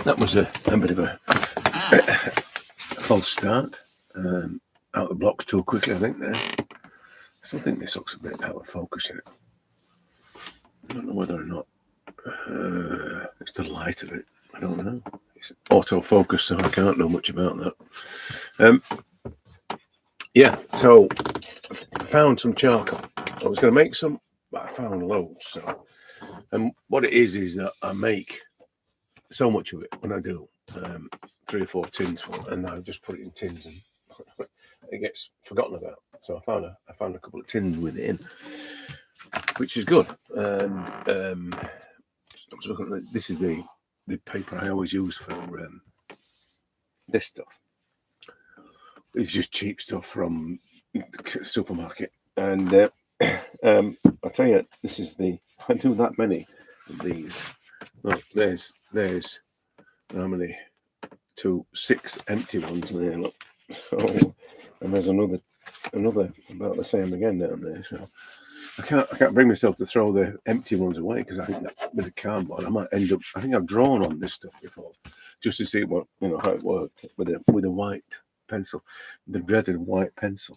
that was a bit of a false start. Out the blocks too quickly, I think. There, I still think this looks a bit out of focus in it. I don't know whether or not it's the light of it. I don't know. It's autofocus, so I can't know much about that. Yeah, so I found some charcoal. I was going to make some, but I found loads. So, and what it is that I make so much of it when I do 3 or 4 tins full, and I just put it in tins, and it gets forgotten about. So I found a couple of tins within, which is good. I was looking at this is the paper I always use for this stuff. It's just cheap stuff from the supermarket, and I'll tell you, this is I do that many of these. Look, there's how many? 6 empty ones there. Look, so, and there's another about the same again down there. So I can't bring myself to throw the empty ones away, because I think that with the cardboard I might end up. I think I've drawn on this stuff before, just to see what how it worked with a white pencil, the dreaded white pencil.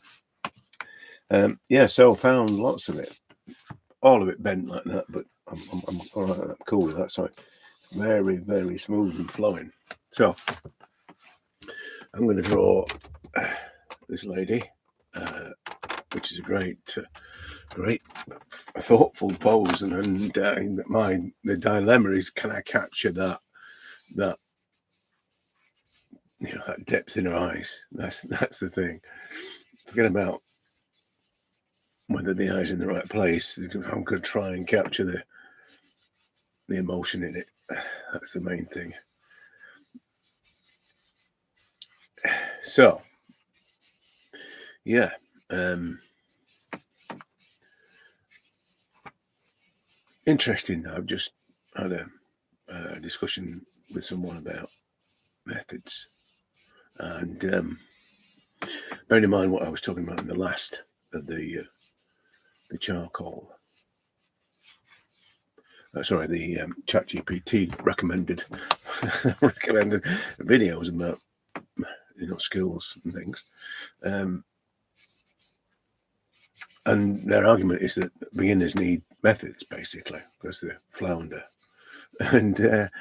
Yeah, so I found lots of it, all of it bent like that, but I'm all right. I'm cool with that. So very, very smooth and flowing. So I'm going to draw this lady, which is a great thoughtful pose, and the dilemma is, can I capture that that depth in her eyes? That's the thing. Forget about whether the eye's in the right place. I'm going to try and capture the emotion in it. That's the main thing. So, yeah. Interesting. I've just had a discussion with someone about methods, and bearing in mind what I was talking about in the last of the charcoal. Sorry, the ChatGPT recommended videos about skills and things, and their argument is that beginners need methods, basically, because they flounder, and the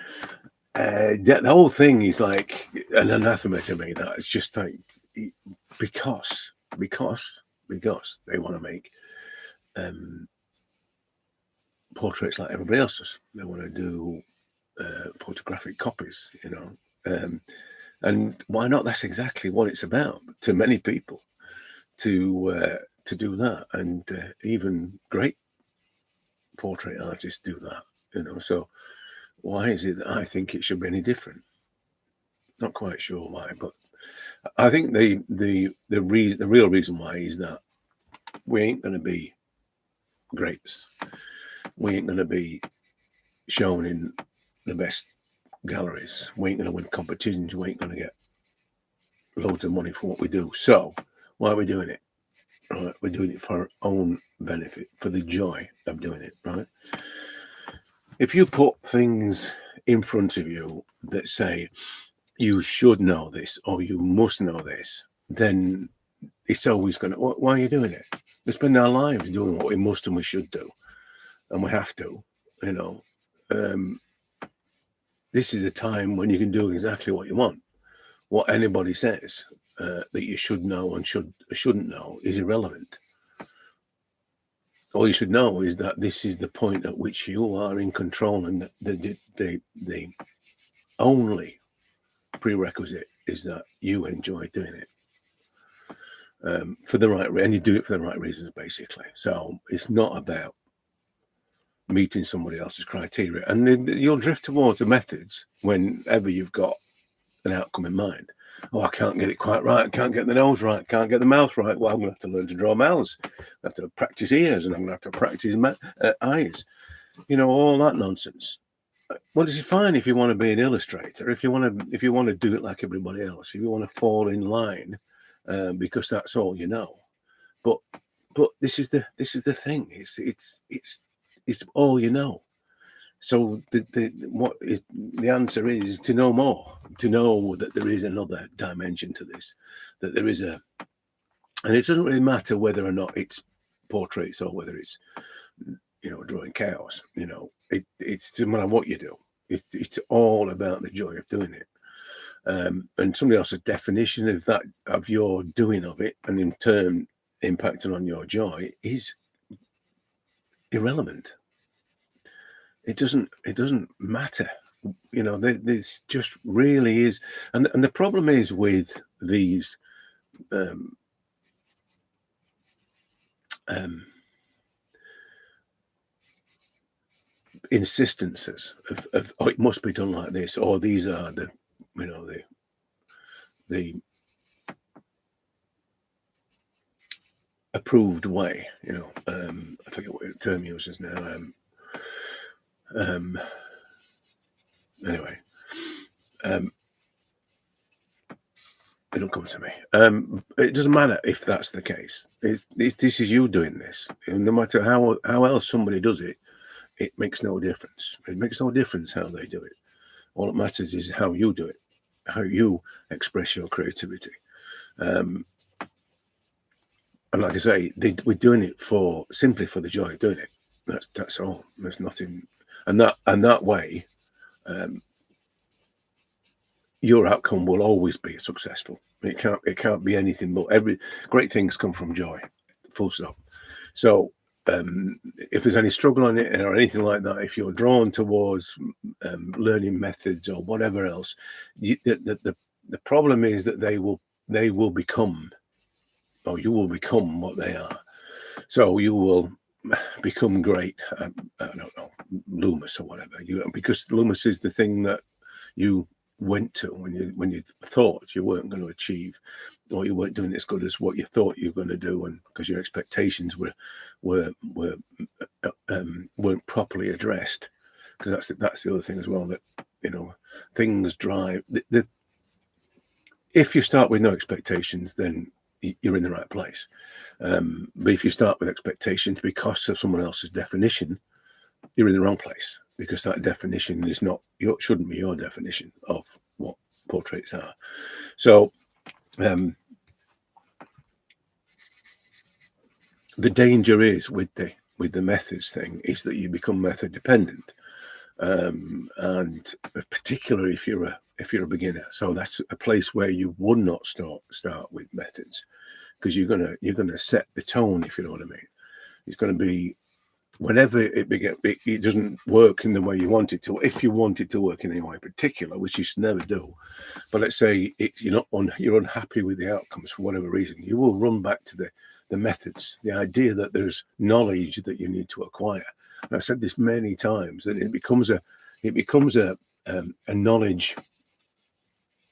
whole thing is like an anathema to me. That it's just like because they want to make portraits like everybody else does. They want to do photographic copies, and why not? That's exactly what it's about to many people, to do that, and even great portrait artists do that, So why is it that I think it should be any different? Not quite sure why, but I think the real reason why is that we ain't going to be greats. We ain't going to be shown in the best galleries. We ain't going to win competitions. We ain't going to get loads of money for what we do. So why are we doing it? Right? We're doing it for our own benefit, for the joy of doing it, right? If you put things in front of you that say you should know this or you must know this, then it's always going to, why are you doing it? We spend our lives doing what we must and we should do, and we have to, this is a time when you can do exactly what you want. What anybody says that you should know and shouldn't know is irrelevant. All you should know is that this is the point at which you are in control, and the only prerequisite is that you enjoy doing it for the right and you do it for the right reasons, basically. So it's not about meeting somebody else's criteria, and you'll drift towards the methods whenever you've got an outcome in mind. Oh, I can't get it quite right. I can't get the nose right. Can't get the mouth right. Well, I'm going to have to learn to draw mouths. I have to practice ears, and I'm going to have to practice eyes. All that nonsense. Well, it's fine if you want to be an illustrator. If you want to do it like everybody else. If you want to fall in line, because that's all you know. But this is the thing. It's all you know. So the answer is to know more, to know that there is another dimension to this, that there is and it doesn't really matter whether or not it's portraits or whether it's, drawing cows. It's no matter what you do. It's all about the joy of doing it. And somebody else's definition of your doing of it, and in turn impacting on your joy, is irrelevant. It doesn't matter. This just really is, and the problem is with these insistences of it must be done like this, or these are the approved way. I forget what the term uses now. Anyway, it'll come to me. It doesn't matter if that's the case. This is you doing this. No matter how else somebody does it, it makes no difference. It makes no difference how they do it. All that matters is how you do it, how you express your creativity. And like I say, we're doing it simply for the joy of doing it. That's all. There's nothing, and that way, your outcome will always be successful. It can't be anything but great things come from joy. Full stop. So if there's any struggle on it or anything like that, if you're drawn towards learning methods or whatever else, the problem is that they will become, or you will become what they are. So you will become great. I don't know, Loomis or whatever. Because Loomis is the thing that you went to when you thought you weren't going to achieve, or you weren't doing as good as what you thought you were going to do, and because your expectations weren't properly addressed. Because that's the other thing as well, that things drive if you start with no expectations, then you're in the right place. But if you start with expectations because of someone else's definition, you're in the wrong place, because that definition is shouldn't be your definition of what portraits are. So the danger is with the methods thing is that you become method dependent, and particularly if you're a beginner. So that's a place where you would not start with methods, because you're gonna set the tone, if you know what I mean. It's going to be, whenever it doesn't work in the way you want it to, if you want it to work in any way particular, which you should never do. But let's say you're unhappy with the outcomes for whatever reason, you will run back to the methods, the idea that there's knowledge that you need to acquire. And I've said this many times, that it becomes a knowledge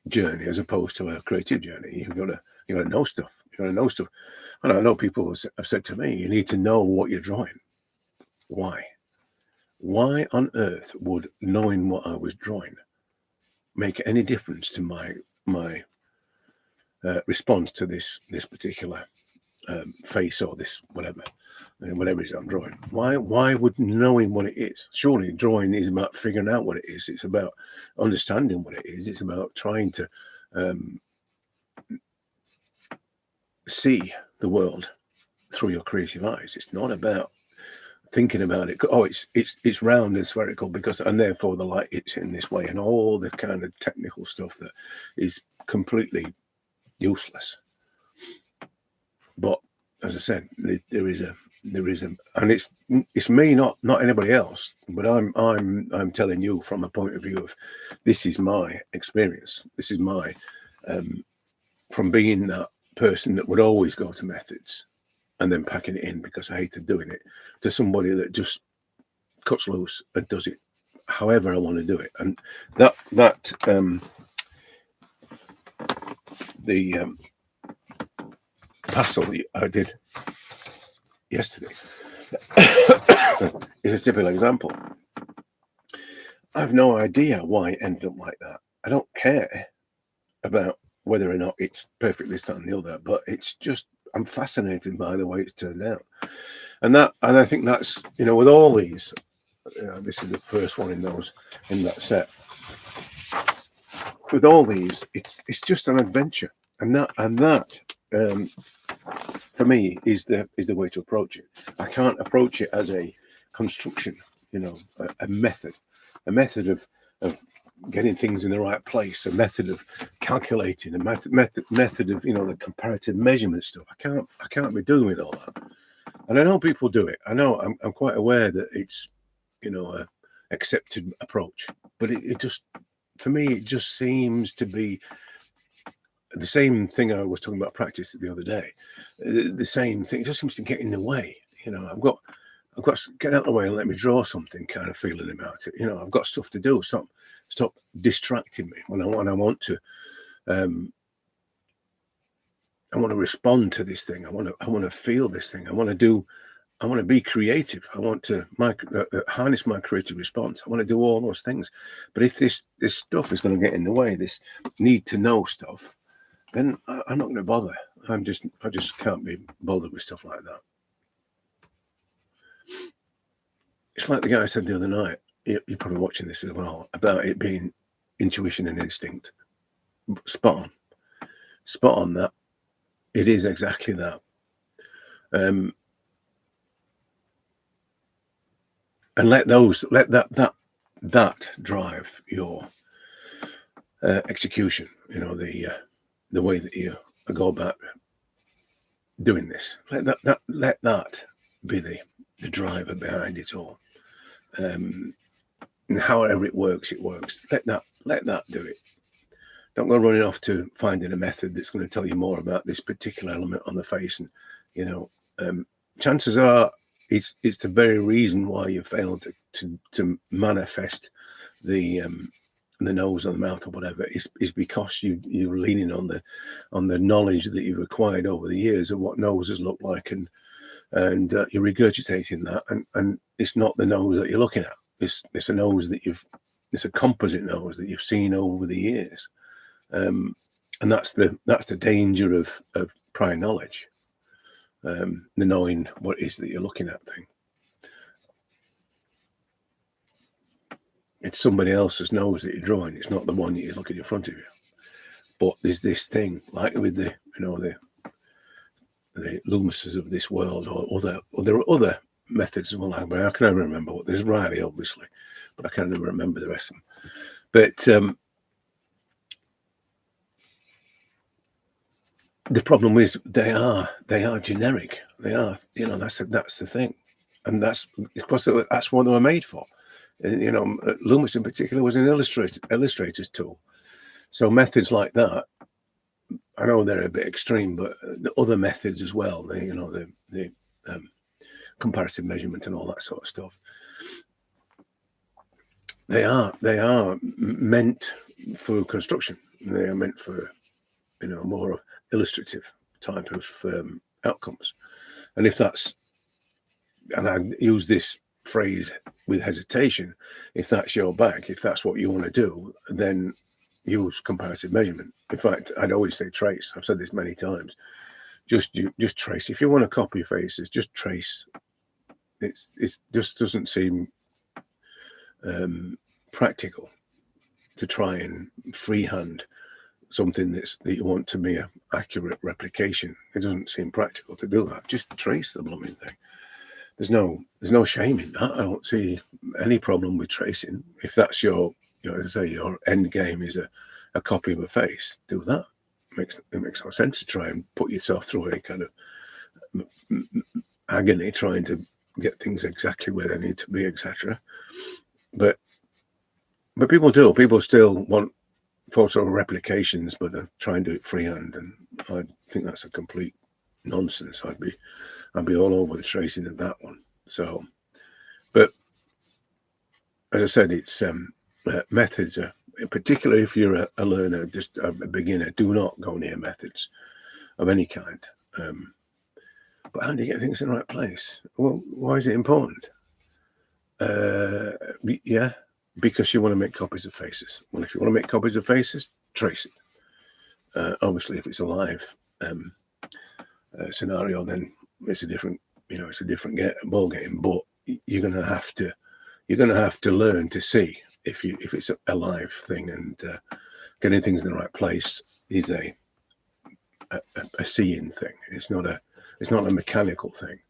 journey as opposed to a creative journey. You got to know stuff. You got to know stuff. And I know people have said to me, you need to know what you're drawing. Why? Why on earth would knowing what I was drawing make any difference to my response to this particular face, or this whatever it is I'm drawing? Why would knowing what it is? Surely drawing is about figuring out what it is. It's about understanding what it is. It's about trying to see the world through your creative eyes. It's not about thinking about it. Oh, it's round and spherical and therefore the light hits in this way, and all the kind of technical stuff that is completely useless. But as I said, there is a, and it's me, not anybody else. But I'm telling you from a point of view of, this is my experience. This is my from being that person that would always go to methods and then packing it in because I hated doing it, to somebody that just cuts loose and does it however I want to do it. And the pastel I did yesterday is a typical example. I have no idea why it ended up like that. I don't care about whether or not it's perfect this, that, and the other, but it's just, I'm fascinated by the way it's turned out. And I think that's, with all these, This is the first one in that set. With all these, it's just an adventure, and that for me is the way to approach it. I can't approach it as a construction, a method of getting things in the right place, a method of calculating, a method of the comparative measurement stuff. I can't be doing with all that. And I know people do it. I know I'm quite aware that it's a accepted approach, but it just, for me, it just seems to be the same thing I was talking about practice the other day. The same thing. It just seems to get in the way. I've got to get out of the way and let me draw something kind of feeling about it. I've got stuff to do. Stop distracting me when I want to. I want to respond to this thing. I want to feel this thing. I want to be creative. I want to harness my creative response. I want to do all those things. But if this stuff is going to get in the way, this need to know stuff, then I'm not going to bother. I just can't be bothered with stuff like that. It's like the guy said the other night. You're probably watching this as well, about it being intuition and instinct. Spot on that. It is exactly that. And let that drive your execution. The way that you go about doing this. Let that be the driver behind it all. And however it works. Let that do it. Don't go running off to finding a method that's going to tell you more about this particular element on the face. And chances are it's the very reason why you failed to manifest the nose or the mouth or whatever is because you're leaning on the knowledge that you've acquired over the years of what noses look like, and you're regurgitating that, and it's not the nose that you're looking at. It's a nose it's a composite nose that you've seen over the years. And that's the danger of prior knowledge, the knowing what it is that you're looking at thing. It's somebody else's nose that you're drawing. It's not the one that you look at in front of you. But there's this thing, like with the Loomises of this world, or there are other methods as well. I can never remember what there's. Riley, obviously, but I can never remember the rest of them. But the problem is they are generic. They are, that's the thing, and that's because that's what they were made for. Loomis in particular was an illustrator's tool. So methods like that, I know they're a bit extreme, but the other methods as well, the comparative measurement and all that sort of stuff, they are meant for construction. They are meant for more illustrative type of outcomes. And if that's, and I use this phrase with hesitation, if that's your bag, if that's what you want to do, then use comparative measurement. In fact, I'd always say trace. I've said this many times. Just trace. If you want to copy faces, just trace. It just doesn't seem practical to try and freehand something that you want to be an accurate replication. It doesn't seem practical to do that. Just trace the blooming thing. There's no shame in that. I don't see any problem with tracing. If that's your, as I say, your end game is a copy of a face, do that. It makes no sense to try and put yourself through any kind of agony trying to get things exactly where they need to be, etc. But people do. People still want photo replications, but they're trying to do it freehand, and I think that's a complete nonsense. I'd be all over the tracing of that one. So, but as I said, it's methods are, particularly if you're a learner, just a beginner, do not go near methods of any kind. But how do you get things in the right place? Well, why is it important? Yeah, because you want to make copies of faces. Well, if you want to make copies of faces, trace it. Obviously, if it's a live scenario, then it's a different, it's a different ball game. But you're going to have to you're going to have to learn to see if it's a live thing, and getting things in the right place is a seeing thing. It's not a mechanical thing.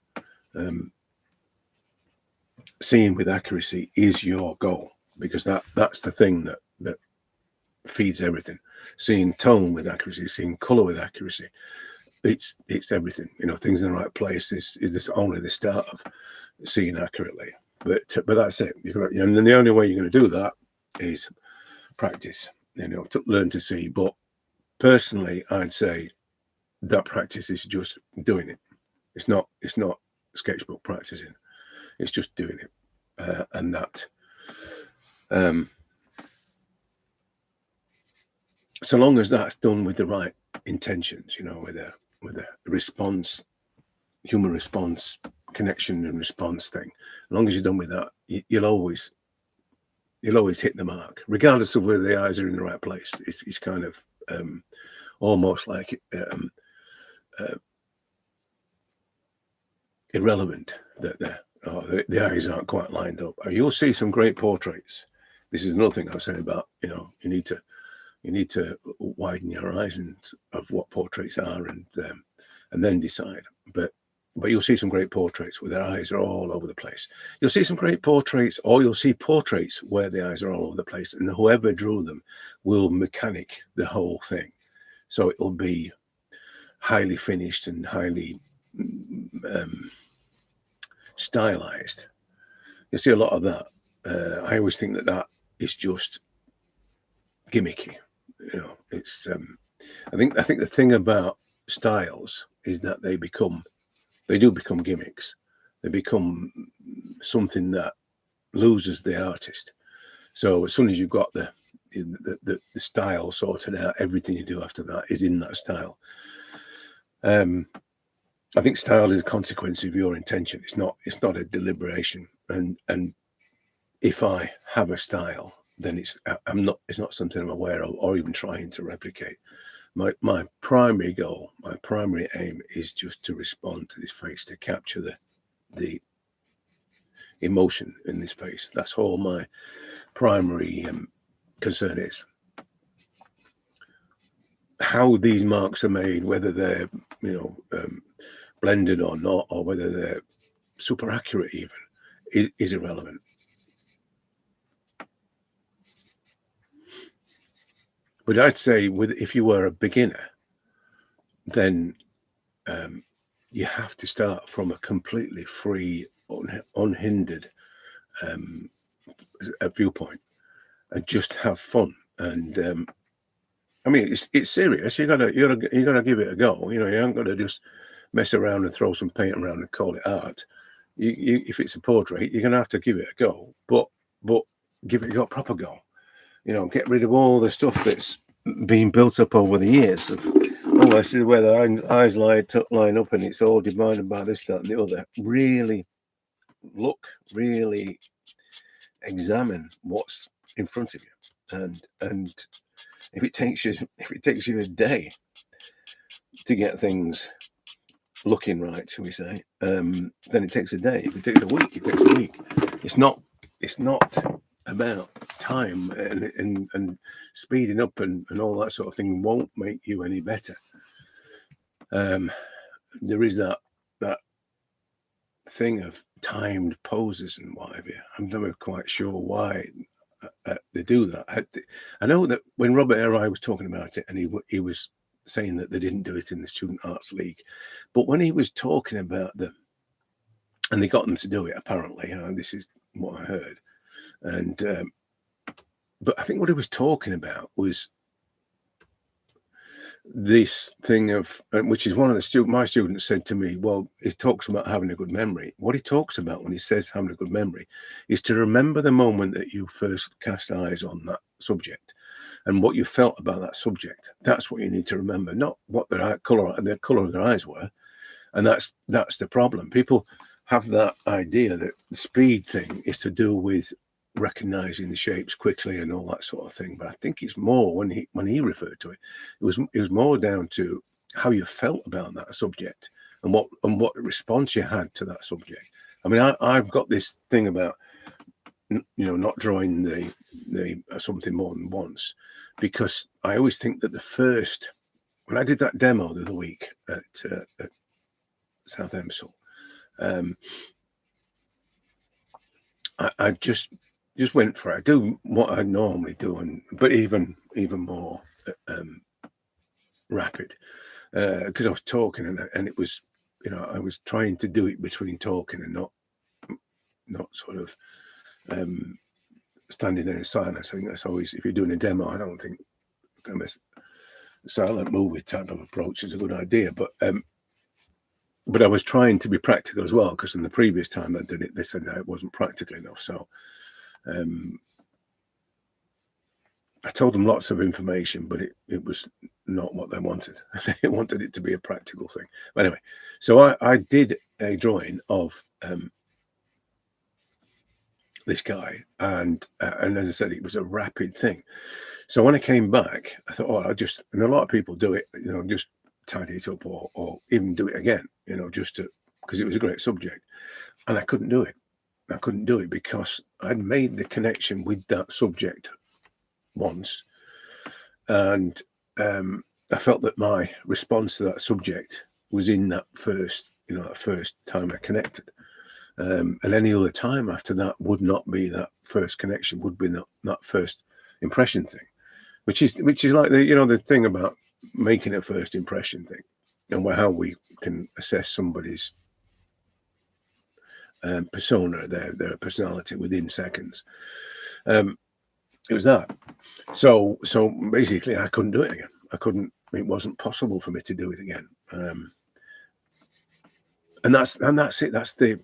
Seeing with accuracy is your goal, because that's the thing that feeds everything. Seeing tone with accuracy, seeing color with accuracy, it's everything. Things in the right place is this only the start of seeing accurately. But that's it. And then the only way you're going to do that is practice. To learn to see. But personally, I'd say that practice is just doing it. It's not sketchbook practicing. It's just doing it, and that. So long as that's done with the right intentions, with a response, human response, connection and response thing. As long as you're done with that, you'll always hit the mark, regardless of whether the eyes are in the right place. It's kind of almost like irrelevant that the eyes aren't quite lined up. You'll see some great portraits. This is another thing I was saying about, you need to widen your horizon of what portraits are, and then decide. But you'll see some great portraits where their eyes are all over the place. You'll see some great portraits, or you'll see portraits where the eyes are all over the place, and whoever drew them will mechanic the whole thing. So it'll be highly finished and highly stylized. You'll see a lot of that. I always think that is just gimmicky. It's I think the thing about styles is that they do become gimmicks. They become something that loses the artist. So as soon as you've got the style sorted out, everything you do after that is in that style. I think style is a consequence of your intention. It's not a deliberation. And if I have a style, then it's not something I'm aware of or even trying to replicate. My primary goal, my primary aim is just to respond to this face, to capture the emotion in this face. That's all my primary concern is. How these marks are made, whether they're blended or not, or whether they're super accurate even, is irrelevant. But I'd say if you were a beginner, then you have to start from a completely free, unhindered viewpoint, and just have fun. And I mean, it's serious. You gotta give it a go. You ain't gotta just mess around and throw some paint around and call it art. If it's a portrait, you're gonna have to give it a go. But give it a proper go. Get rid of all the stuff that's been built up over the years of, this is where the eyes line up and it's all divided by this, that, and the other. Really look, really examine what's in front of you, and if it takes you a day to get things looking right, shall we say, then it takes a day. If it takes a week, it takes a week. It's not about time and speeding up and all that sort of thing won't make you any better. There is that thing of timed poses and what have you. I'm never quite sure why they do that. I know that when Robert Arai was talking about it, and he was saying that they didn't do it in the Student Arts League, but when he was talking about and they got them to do it, apparently, this is what I heard. And but I think what he was talking about was this thing of, which is one of my students said to me, well, he talks about having a good memory. What he talks about when he says having a good memory is to remember the moment that you first cast eyes on that subject and what you felt about that subject. That's what you need to remember, not what the color of their eyes were. And that's the problem. People have that idea that the speed thing is to do with recognizing the shapes quickly and all that sort of thing, but I think it's more when he referred to it, it was more down to how you felt about that subject and what response you had to that subject. I mean, I've got this thing about not drawing the something more than once, because I always think that when I did that demo the other week at South Emsall, I just went for it. I do what I normally do, but even more rapid, because I was talking and it was, I was trying to do it between talking and not sort of standing there in silence. I think that's always, if you're doing a demo, I don't think kind of a silent movie type of approach is a good idea, but I was trying to be practical as well, because in the previous time I did it, they said no, it wasn't practical enough. So I told them lots of information, but it was not what they wanted. They wanted it to be a practical thing. But anyway, so I did a drawing of this guy, and as I said, it was a rapid thing. So when I came back, I thought, and a lot of people do it, just tidy it up or even do it again, just because it was a great subject. And I couldn't do it. I couldn't do it because I'd made the connection with that subject once, and I felt that my response to that subject was in that first time I connected, and any other time after that would not be that first connection, would be that first impression thing, which is like the thing about making a first impression thing, and how we can assess somebody's persona, their personality within seconds. It was that. So basically, I couldn't do it again. I couldn't. It wasn't possible for me to do it again. And that's it. That's the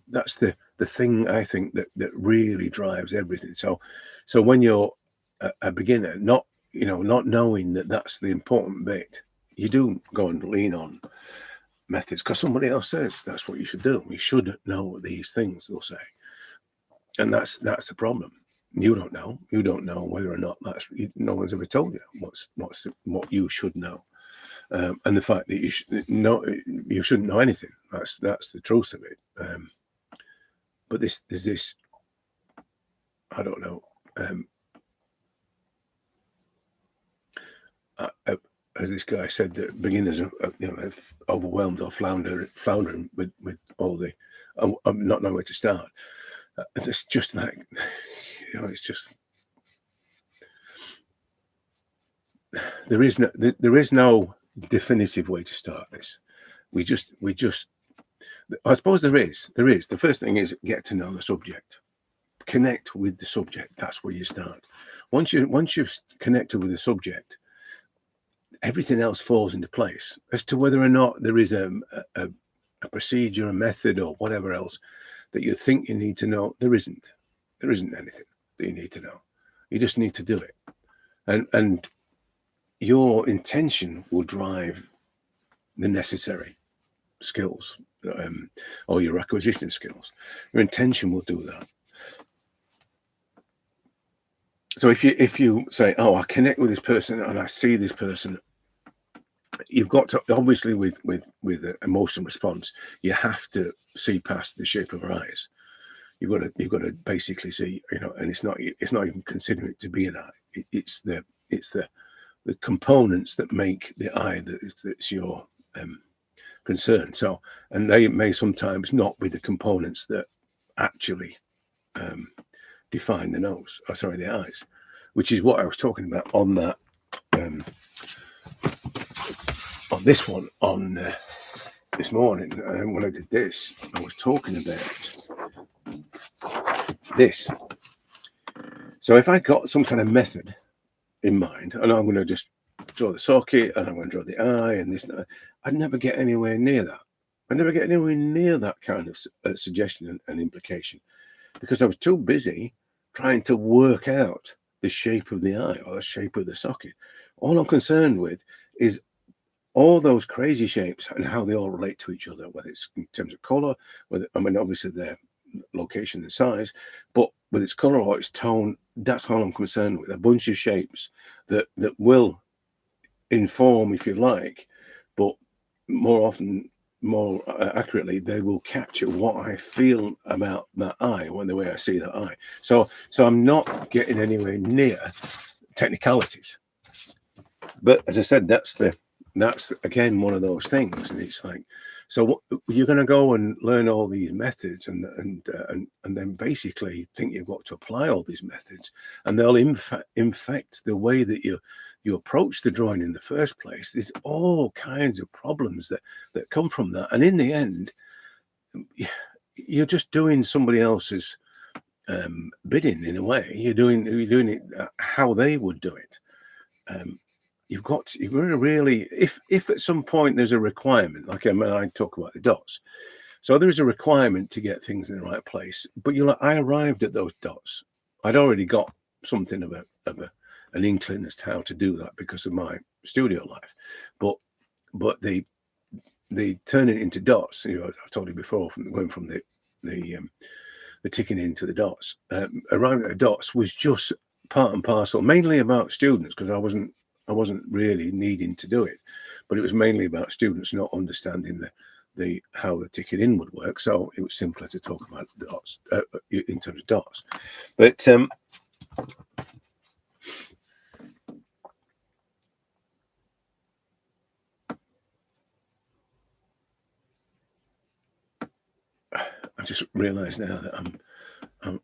thing, I think, that really drives everything. So when you're a beginner, not knowing that that's the important bit, you do go and lean on methods because somebody else says that's what you should do. You should know these things, they'll say, and that's the problem. You don't know whether or not no one's ever told you what you should know, and the fact that you shouldn't know anything. That's the truth of it. But there's this, I don't know. As this guy said, that beginners are overwhelmed or floundering with all the not knowing where to start. It's just like, it's just, there is no definitive way to start this. We just I suppose there is. The first thing is get to know the subject, connect with the subject. That's where you start. Once you've connected with the subject, everything else falls into place. As to whether or not there is a procedure, a method, or whatever else that you think you need to know, there isn't anything that you need to know. You just need to do it, and your intention will drive the necessary skills, or your acquisition skills. Your intention will do that. So if you say, oh, I connect with this person and I see this person, you've got to, obviously with an emotional response, you have to see past the shape of her eyes. You've got to basically see, and it's not even considering it to be an eye. It's the components that make the eye that's your concern. So, and they may sometimes not be the components that actually define the eyes, which is what I was talking about on that on this one on this morning. And when I did this, I was talking about this. So if I got some kind of method in mind, and I'm going to just draw the socket and I'm going to draw the eye and this, I'd never get anywhere near that. I'd never get anywhere near that kind of suggestion and implication, because I was too busy trying to work out the shape of the eye or the shape of the socket. All I'm concerned with is all those crazy shapes and how they all relate to each other, whether it's in terms of color, obviously their location and size, but with its color or its tone, that's all I'm concerned with. A bunch of shapes that will inform, if you like, but more often more accurately, they will capture what I feel about that eye, when the way I see that eye. So I'm not getting anywhere near technicalities. But as I said, that's again one of those things, and it's like, so you're going to go and learn all these methods, and then basically think you've got to apply all these methods, and they'll infect the way that you approach the drawing in the first place. There's all kinds of problems that come from that, and in the end, you're just doing somebody else's bidding in a way. You're doing it how they would do it. You've got to really, if at some point there's a requirement, like I talk about the dots. So there is a requirement to get things in the right place. But I arrived at those dots. I'd already got something of an inkling as to how to do that because of my studio life. But they turn it into dots. I told you before, going from the ticking into the dots. Arriving at the dots was just part and parcel, mainly about students, because I wasn't really needing to do it, but it was mainly about students not understanding how the ticket in would work. So it was simpler to talk about dots in terms of dots. But I just realised now that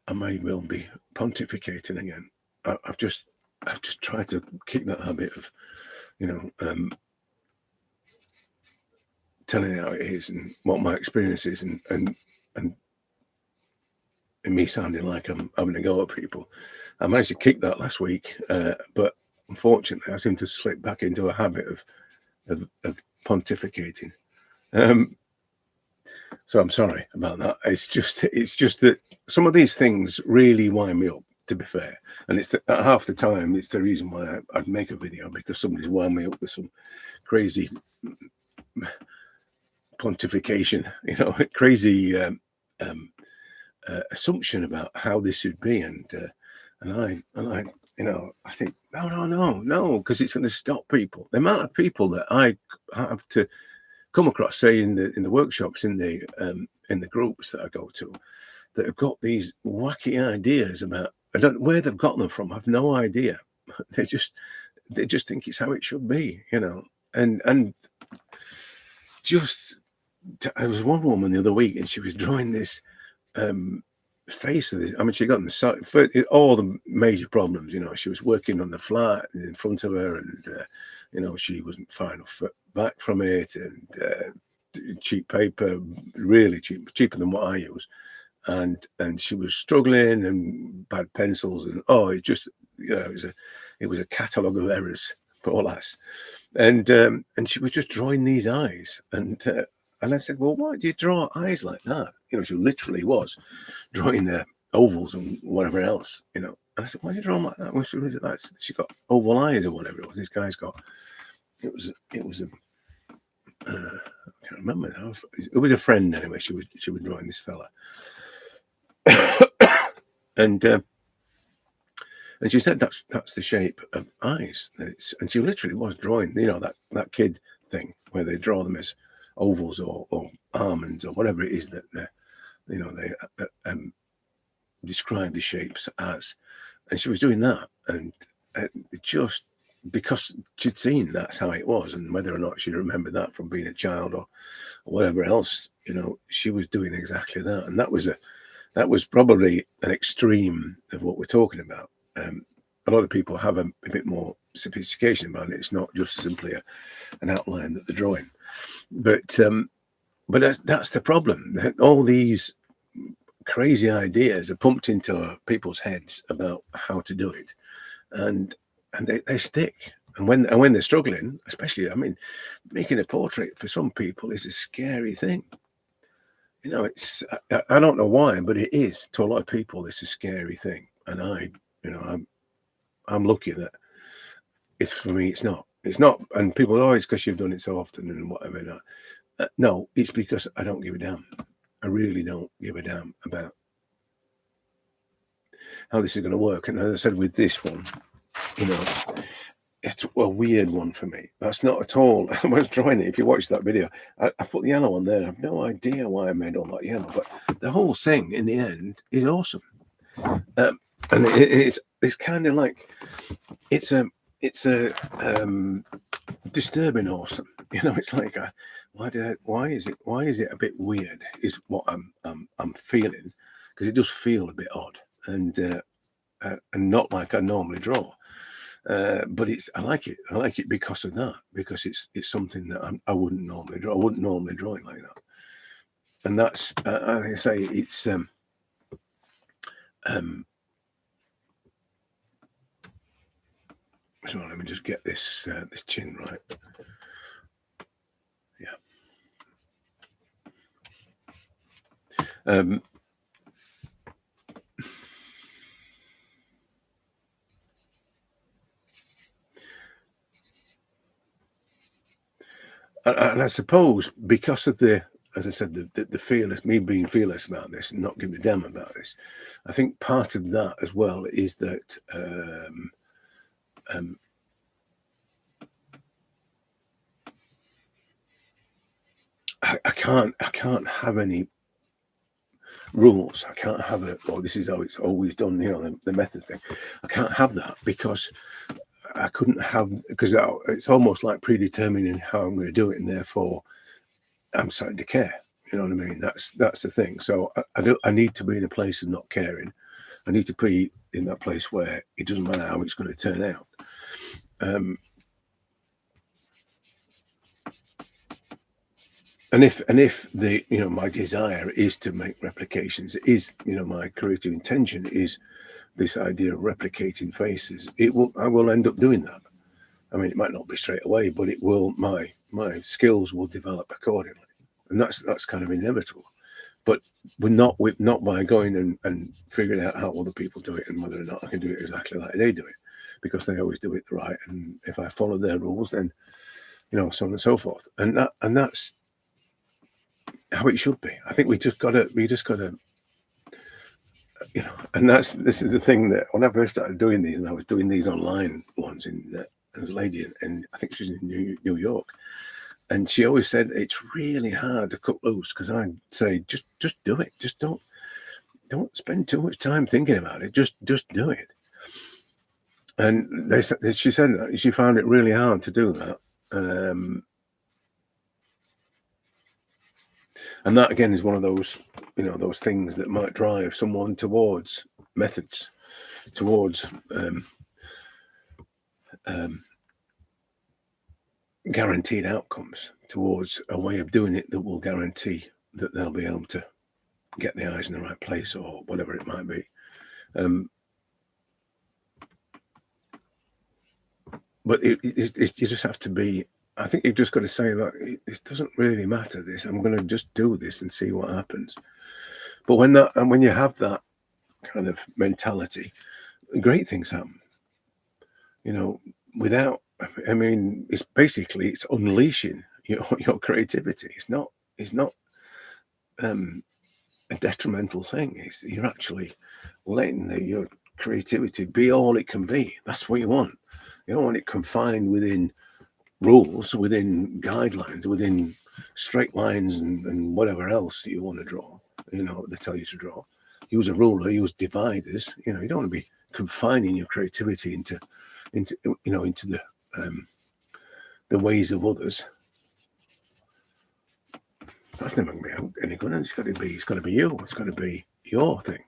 I may well be pontificating again. I've just tried to kick that habit of, telling it how it is and what my experience is, and me sounding like I'm having a go at people. I managed to kick that last week, but unfortunately, I seem to slip back into a habit of pontificating. So I'm sorry about that. It's just that some of these things really wind me up, to be fair. And it's half the time it's the reason why I'd make a video, because somebody's wound me up with some crazy pontification, crazy assumption about how this should be, and I think no, because it's going to stop people. The amount of people that I have to come across, say in the workshops, in the groups that I go to, that have got these wacky ideas about, I don't know where they've got them from. I've no idea. They just think it's how it should be, and just. There was one woman the other week, and she was drawing this face of this. I mean, she got for all the major problems. She was working on the flat in front of her, and she wasn't far enough back from it, and cheap paper, really cheaper than what I use, and she was struggling, and bad pencils, and it was a catalogue of errors, poor lass, and she was just drawing these eyes, and I said, well, why do you draw eyes like that? She literally was drawing ovals and whatever else, And I said, why do you draw them like that? Well, she got oval eyes or whatever it was. This guy's got, it was I can't remember now. It was a friend anyway. She was drawing this fella. And she said that's the shape of eyes. And she literally was drawing, that kid thing where they draw them as ovals or almonds or whatever it is that they describe the shapes as. And she was doing that, and just because she'd seen that's how it was, and whether or not she remembered that from being a child or whatever else, she was doing exactly that. And that was probably an extreme of what we're talking about. A lot of people have a bit more sophistication about it. It's not just simply an outline that they're drawing. But that's the problem. All these crazy ideas are pumped into people's heads about how to do it, and they stick. And when they're struggling, especially, I mean, making a portrait for some people is a scary thing. It's I don't know why, but it is to a lot of people. It's a scary thing, and I'm lucky that it's, for me, it's not. It's not, and people are always, because you've done it so often and whatever. No, it's because I don't give a damn. I really don't give a damn about how this is going to work. And as I said with this one, it's a weird one for me. That's not at all. I was drawing it. If you watch that video, I put the yellow on there. I have no idea why I made all that yellow, but the whole thing in the end is awesome. And it's kind of like it's a disturbing awesome. You know, it's like why is it a bit weird? Is what I'm feeling, because it does feel a bit odd and not like I normally draw. But I like it. I like it because of that. Because it's something that I wouldn't normally draw. I wouldn't normally draw it like that. And that's I say it's so let me just get this this chin right. Yeah. And I suppose because of as I said, the fearless, me being fearless about this and not giving a damn about this, I think part of that as well is that I can't have any rules. I can't have this is how it's always done, you know, the method thing. I can't have that because I couldn't have, because it's almost like predetermining how I'm going to do it, and therefore I'm starting to care. You know what I mean? That's the thing. So I need to be in a place of not caring. I need to be in that place where it doesn't matter how it's going to turn out. And if the, you know, my desire is to make replications, is, you know, my creative intention is this idea of replicating faces, I will end up doing that. I mean, it might not be straight away, but it will. My skills will develop accordingly, and that's kind of inevitable. But not by going and figuring out how other people do it and whether or not I can do it exactly like they do it, because they always do it right. And if I follow their rules, then, you know, so on and so forth. And that's how it should be. I think we just gotta, you know. And this is the thing, that when I first started doing these, and I was doing these online ones there was a lady, and I think she's in New York, and she always said it's really hard to cut loose, because I'd say just do it, just don't spend too much time thinking about it, just do it. And she said she found it really hard to do that. And that again is one of those, you know, those things that might drive someone towards methods, towards guaranteed outcomes, towards a way of doing it that will guarantee that they'll be able to get the eyes in the right place, or whatever it might be. But you just have to be, I think you've just got to say, look, it doesn't really matter this. I'm going to just do this and see what happens. But when you have that kind of mentality, great things happen. You know, I mean, it's unleashing your creativity. It's not a detrimental thing. You're actually letting your creativity be all it can be. That's what you want. You don't want it confined within rules, within guidelines, within straight lines and whatever else you want to draw. You know, they tell you to draw. Use a ruler, use dividers. You know, you don't want to be confining your creativity into the ways of others. That's never going to be any good. And it's got to be you. It's got to be your thing.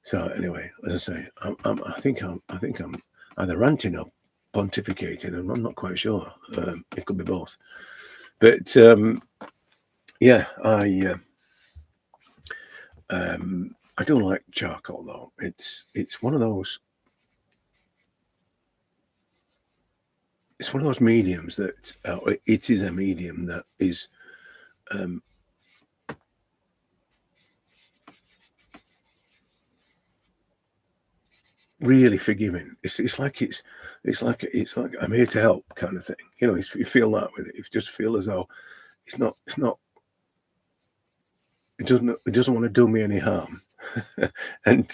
So anyway, as I say, I think I'm either ranting or pontificating, and I'm not quite sure. It could be both. But yeah, I do like charcoal, though. It's one of those. It's one of those mediums that it is a medium that is really forgiving. It's like I'm here to help kind of thing. You know, you feel that with it. You just feel as though it's not. It doesn't want to do me any harm, and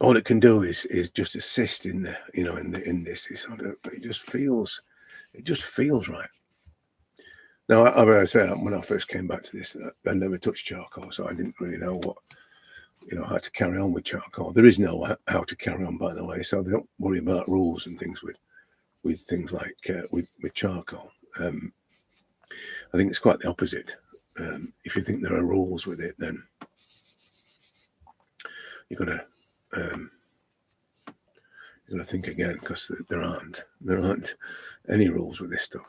all it can do is just assist in the, in this. It just feels right. Now, I say when I first came back to this, I never touched charcoal, so I didn't really know what, how to carry on with charcoal. There is no how to carry on, by the way, so don't worry about rules and things with things like with charcoal. I think it's quite the opposite. If you think there are rules with it, then you've got to think again, because there aren't any rules with this stuff.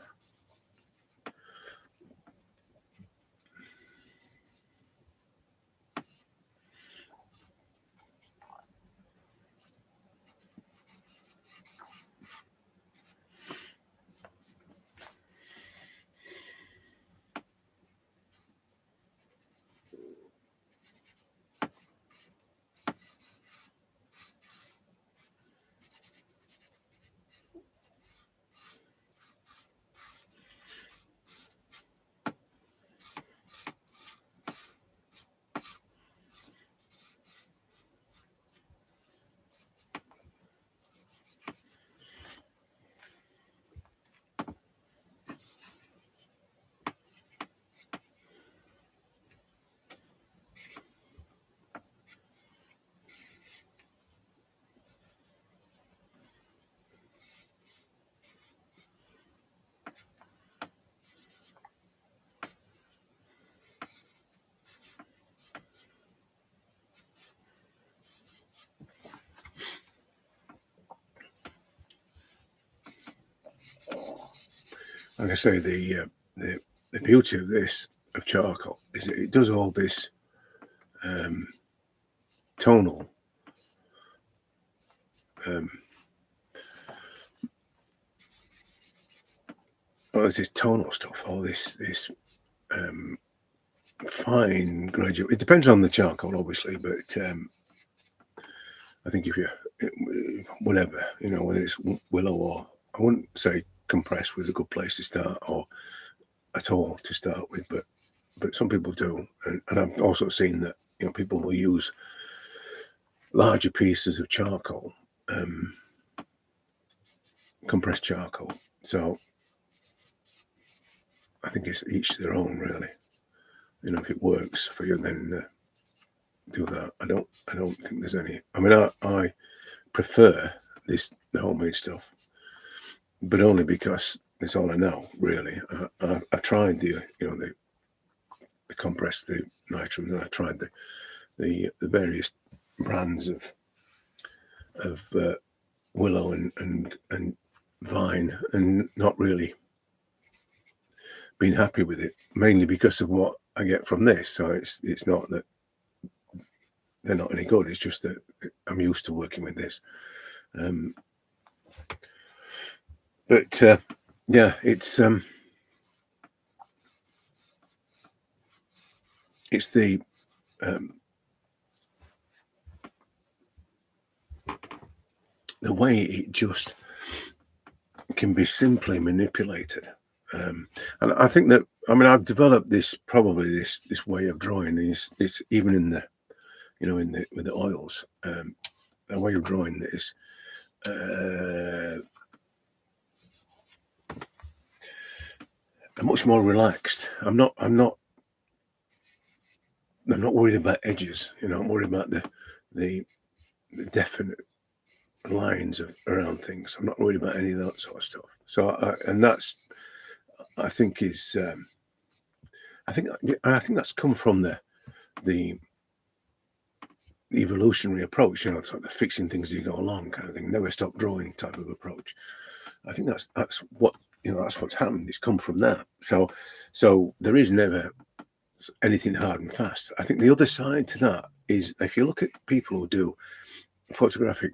Like I say, the beauty of this, of charcoal, is it does all this tonal this tonal stuff, all this fine gradual. It depends on the charcoal, obviously, but I think if you whatever, whether it's willow or, I wouldn't say compressed was a good place to start, or at all to start with, but some people do, and I've also seen that people will use larger pieces of charcoal, compressed charcoal. So I think it's each their own, really. If it works for you, then do that. I don't think there's any. I mean, I prefer the homemade stuff, but only because it's all I know, really. I tried the compressed, the nitrum, and I tried the various brands of willow and vine, and not really been happy with it, mainly because of what I get from this. So it's not that they're not any good, it's just that I'm used to working with this. But yeah, it's the way it just can be simply manipulated. And I think that, I've developed this way of drawing. It's even in the, with the oils, a way of drawing that is much more relaxed. I'm not worried about edges. I'm worried about the definite lines around things. I'm not worried about any of that sort of stuff. So and that's, I think is I think that's come from the evolutionary approach, sort of the fixing things as you go along kind of thing, never stop drawing type of approach. I think that's what that's what's happened. It's come from that. So there is never anything hard and fast. I think the other side to that is, if you look at people who do photographic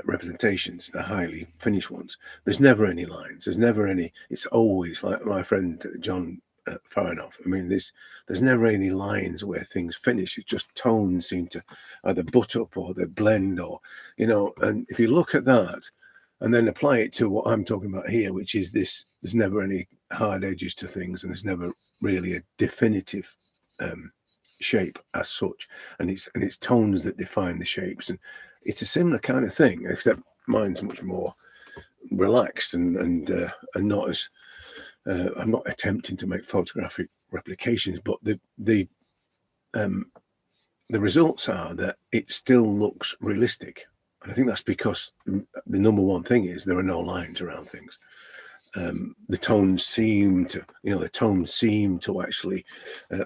representations, the highly finished ones, there's never any lines, there's never any, it's always like my friend John Farinoff. There's never any lines where things finish. It's just tones seem to either butt up or they blend, or and if you look at that and then apply it to what I'm talking about here, which is this, there's never any hard edges to things, and there's never really a definitive shape as such, and it's tones that define the shapes. And it's a similar kind of thing, except mine's much more relaxed and not as I'm not attempting to make photographic replications, but the results are that it still looks realistic. And I think that's because the number one thing is there are no lines around things. The tones seem to actually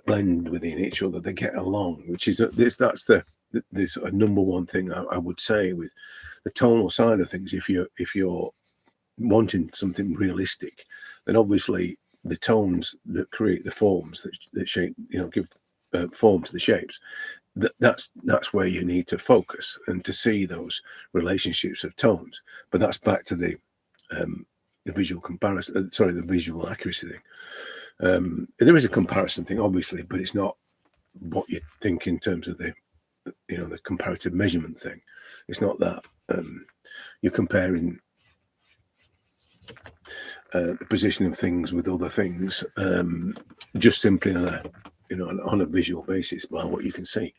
blend within each other. They get along, which is that's a number one thing I would say with the tonal side of things. If you're wanting something realistic, then obviously the tones that create the forms that shape, give form to the shapes. That's where you need to focus and to see those relationships of tones. But that's back to the visual comparison. The visual accuracy thing. There is a comparison thing, obviously, but it's not what you think in terms of the comparative measurement thing. It's not that. You're comparing the position of things with other things, just simply on a visual basis by what you can see.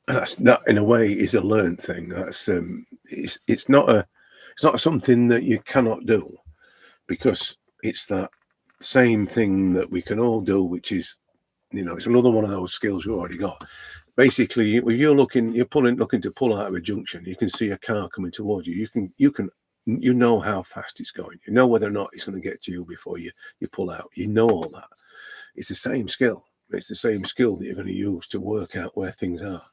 And that in a way is a learned thing. That's it's not something that you cannot do, because it's that same thing that we can all do, which is it's another one of those skills we've already got. Basically, if you're looking to pull out of a junction, you can see a car coming towards you. You know how fast it's going. You know whether or not it's going to get to you before you pull out. You know all that. It's the same skill. It's the same skill that you're going to use to work out where things are.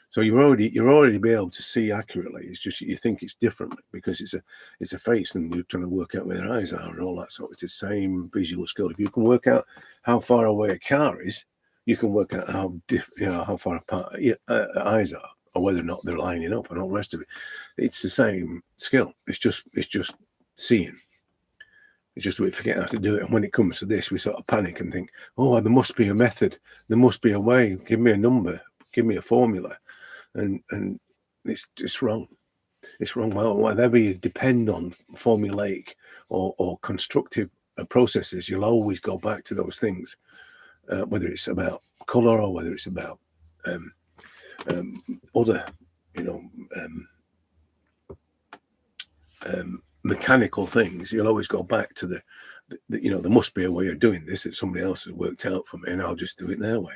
So you're already be able to see accurately. It's just you think it's different because it's a face and you're trying to work out where their eyes are and all that. So it's the same visual skill. If you can work out how far away a car is, you can work out how far apart eyes are, or whether or not they're lining up and all the rest of it. It's the same skill. It's just seeing. It's just we forget how to do it. And when it comes to this, we sort of panic and think, oh, there must be a method. There must be a way. Give me a number. Give me a formula. And it's just wrong. It's wrong. Well, whatever you depend on formulaic or constructive processes, you'll always go back to those things, whether it's about color or whether it's about other, mechanical things. You'll always go back to the there must be a way of doing this that somebody else has worked out for me, and I'll just do it their way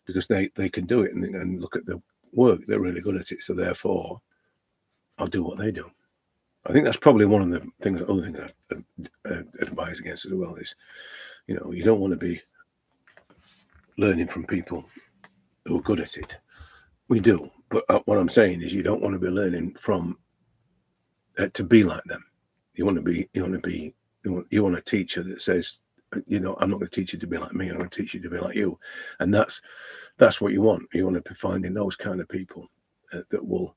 because they can do it and look at the work. They're really good at it, so therefore I'll do what they do. I think that's probably one of the things. Other things I advise against as well is, you don't want to be learning from people who are good at it. We do, but what I'm saying is you don't want to be learning from to be like them. You want a teacher that says, I'm not going to teach you to be like me. I'm going to teach you to be like you, and that's what you want. You want to be finding those kind of people that will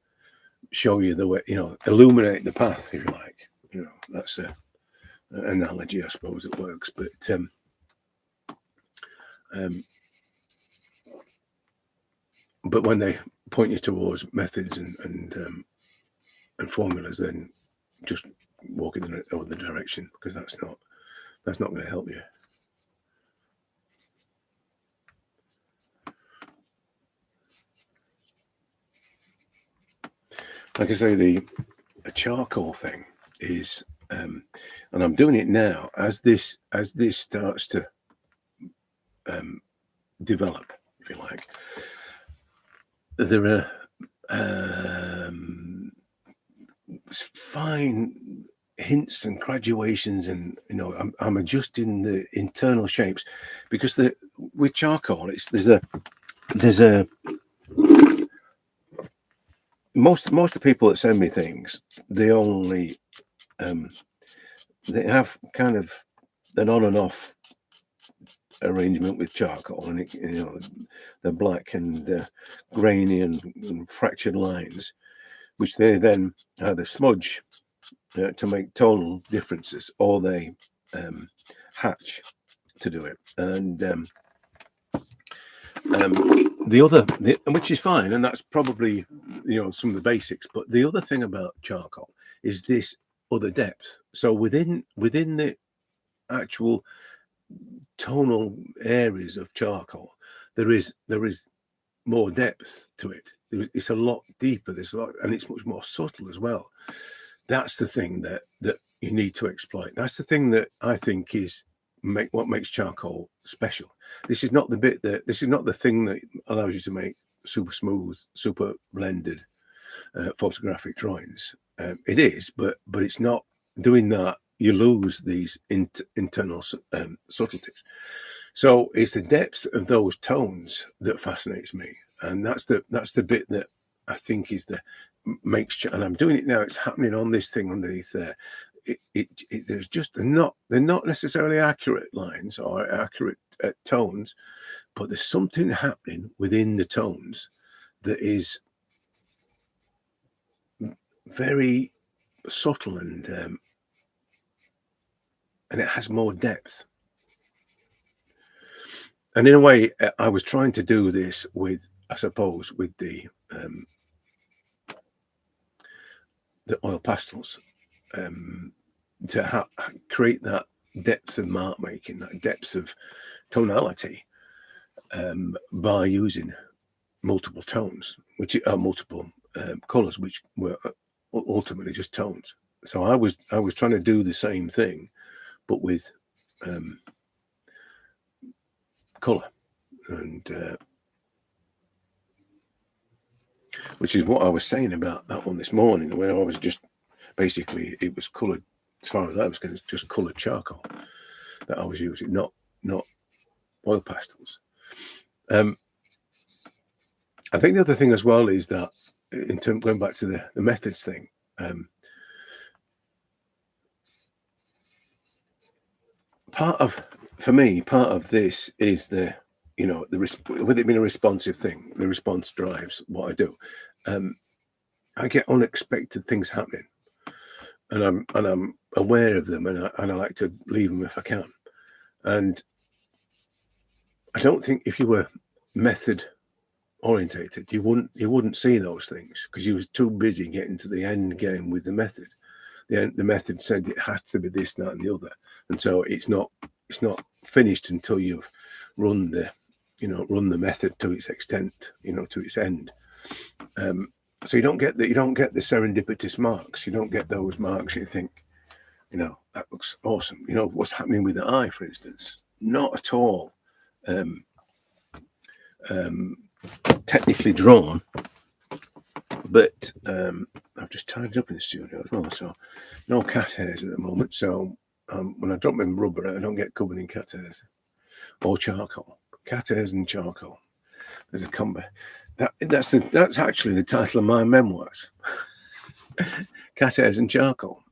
show you the way, illuminate the path, if you like. That's an analogy, I suppose, that works. But when they point you towards methods and formulas, then just walk in the other direction, because that's not going to help you. Like I say, the charcoal thing is, and I'm doing it now as this starts to develop, if you like. There are fine hints and graduations, and I'm adjusting the internal shapes, because with charcoal, there's a most of the people that send me things, they only they have kind of an on and off arrangement with charcoal, and they're black and grainy and fractured lines, which they then either smudge to make tonal differences, or they hatch to do it. And which is fine, and that's probably some of the basics. But the other thing about charcoal is this other depth. So within the actual tonal areas of charcoal, there is more depth to it. It's a lot deeper. There's a lot, and it's much more subtle as well. That's the thing that you need to exploit. That's the thing that I think is what makes charcoal special. This is not the bit that this is not the thing that allows you to make super smooth, super blended photographic drawings. It is, but it's not doing that. You lose these internal subtleties. So it's the depth of those tones that fascinates me, and that's the bit that I think is the makes. And I'm doing it now. It's happening on this thing underneath there. There's just they're not necessarily accurate lines or accurate tones, but there's something happening within the tones that is very subtle, and it has more depth. And in a way, I was trying to do this with, I suppose, with the oil pastels, to create that depth of mark making, that depth of tonality, by using multiple tones, which are multiple colors, which were ultimately just tones. So I was trying to do the same thing, but with color, and which is what I was saying about that one this morning, where I was just basically, it was colored, as far as I was concerned, just colored charcoal that I was using, not oil pastels. I think the other thing as well is that, in terms, going back to the methods thing, part of this is the, with it being a responsive thing, the response drives what I do. I get unexpected things happening, and I'm aware of them, and I like to leave them if I can. And I don't think if you were method orientated, you wouldn't see those things, because you was too busy getting to the end game with the method. The method said it has to be this, that, and the other, and so it's not finished until you've run the method to its extent, to its end. So you don't get the serendipitous marks. You don't get those marks you think, that looks awesome. What's happening with the eye, for instance, not at all technically drawn, but I've just tidied up in the studio as well, so no cat hairs at the moment. So when I drop my rubber, I don't get covered in cat hairs or charcoal. Cat hairs and charcoal. There's a combo. That's actually the title of my memoirs. Cat hairs and charcoal.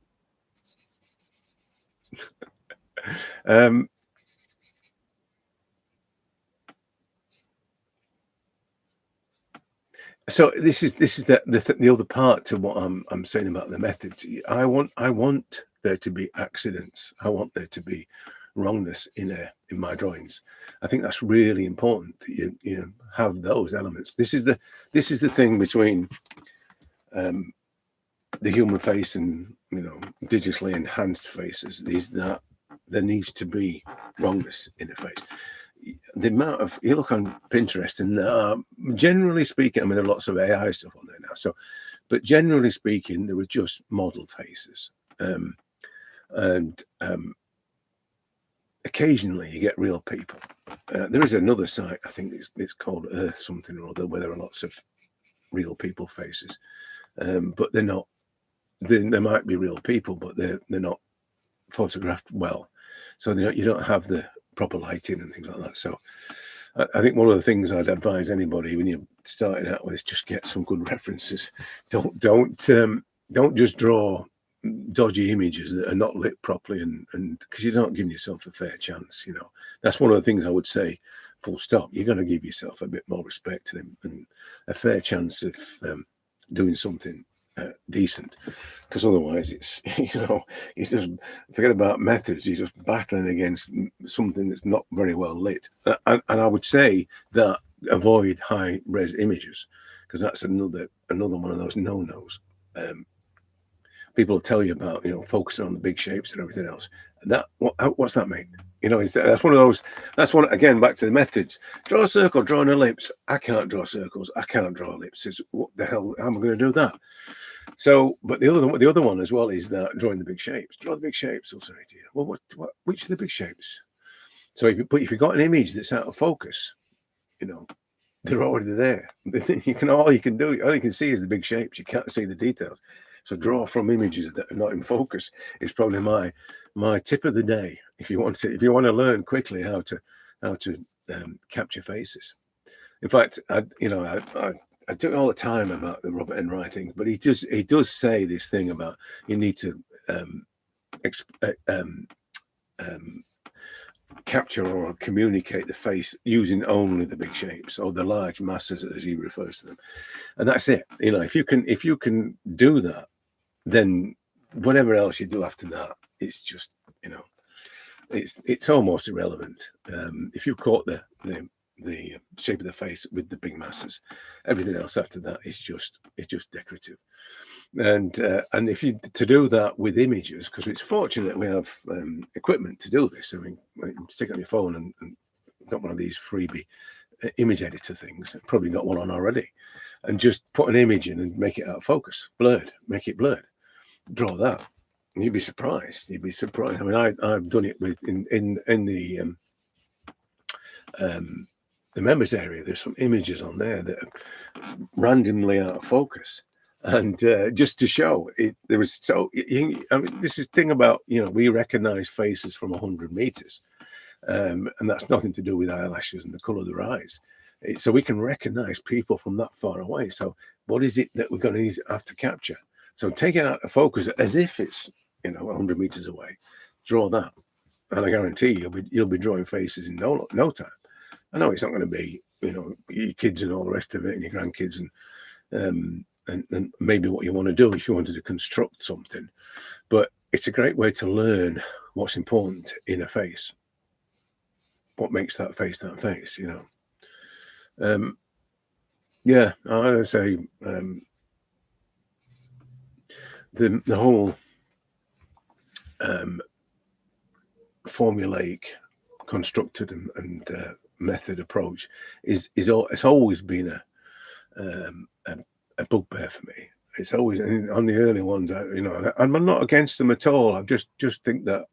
So this is the other part to what I'm saying about the methods. I want there to be accidents. I want there to be wrongness in my drawings. I think that's really important that you have those elements. This is the thing between the human face and digitally enhanced faces. That there needs to be wrongness in the face. The amount of, you look on Pinterest, and generally speaking, I mean, there are lots of AI stuff on there now. So, but generally speaking, there are just model faces, and occasionally you get real people. There is another site, I think it's called Earth something or other, where there are lots of real people faces, but they're not. There might be real people, but they're not photographed well, so you don't have the proper lighting and things like that. So I think one of the things I'd advise anybody when you're starting out with is just get some good references. Don't just draw dodgy images that are not lit properly, and because you're not giving yourself a fair chance. That's one of the things I would say, full stop. You're going to give yourself a bit more respect and a fair chance of doing something decent, because otherwise it's you just forget about methods. You're just battling against something that's not very well lit, and I would say that avoid high res images, because that's another one of those no-nos. People will tell you about focusing on the big shapes and everything else. What's that mean? You know, that's one of those. That's one again. Back to the methods. Draw a circle, draw an ellipse. I can't draw circles. I can't draw ellipses. What the hell? How am I going to do that? So, but the other one as well is that drawing the big shapes. Draw the big shapes. Also, well, which are the big shapes? So if you've got an image that's out of focus, you know, they're already there. All you can see is the big shapes. You can't see the details. So draw from images that are not in focus is probably my tip of the day. If you want to learn quickly how to capture faces. In fact, I do it all the time about the Robert Enright thing, but he does say this thing about you need to capture or communicate the face using only the big shapes or the large masses, as he refers to them, and that's it. You know, if you can do that, then whatever else you do after that, it's just, you know, it's almost irrelevant. If you caught the shape of the face with the big masses, everything else after that is just decorative. And if you to do that with images, because it's fortunate we have equipment to do this. I mean, stick it on your phone and got one of these freebie image editor things. Probably got one on already, and just put an image in and make it out of focus, blurred, make it blurred. Draw that, and you'd be surprised. You'd be surprised. I mean, I've done it with in the members area. There's some images on there that are randomly out of focus. And just to show it, there was I mean, this is the thing about, you know, we recognize faces from 100 meters, and that's nothing to do with eyelashes and the color of their eyes. So we can recognize people from that far away. So what is it that we're going to have to capture? So take it out of focus as if it's, you know, 100 meters away. Draw that, and I guarantee you'll be drawing faces in no time. I know it's not going to be, you know, your kids and all the rest of it, and your grandkids and maybe what you want to do if you wanted to construct something, but it's a great way to learn what's important in a face, what makes that face, you know. Yeah, I would say the whole formulaic, constructed and method approach it's always been a bugbear for me. It's always on the early ones, you know, I'm not against them at all. I just think that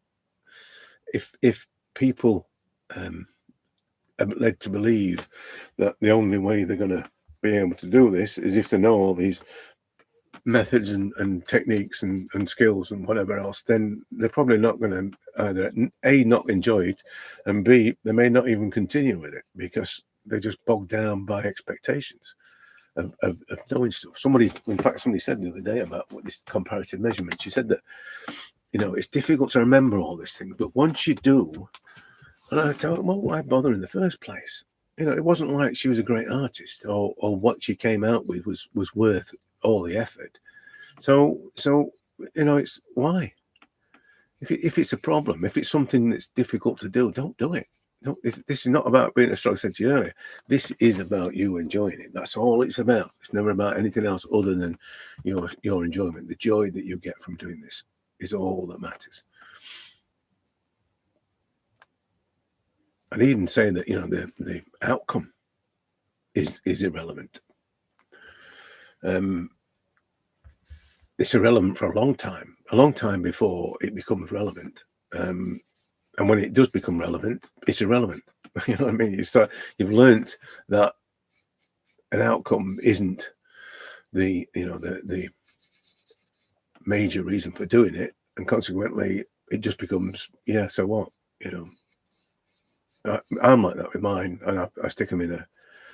if people are led to believe that the only way they're going to be able to do this is if they know all these methods and techniques and skills and whatever else, then they're probably not going to either A, not enjoy it, and B, they may not even continue with it because they're just bogged down by expectations of knowing stuff. Somebody said the other day about what this comparative measurement. She said that, you know, it's difficult to remember all these things, but once you do, and I thought, well, why bother in the first place? You know, it wasn't like she was a great artist or what she came out with was worth all the effort. So you know, it's why. If it's a problem, if it's something that's difficult to do, don't do it. No, this is not about being, as I said to you earlier, this is about you enjoying it. That's all it's about. It's never about anything else other than your enjoyment. The joy that you get from doing this is all that matters. I'd even say that, you know, the outcome is irrelevant. It's irrelevant for a long time before it becomes relevant. And when it does become relevant, it's irrelevant. You know what I mean? You've learnt that an outcome isn't the major reason for doing it, and consequently, it just becomes, yeah, so what? You know, I'm like that with mine, and I stick them in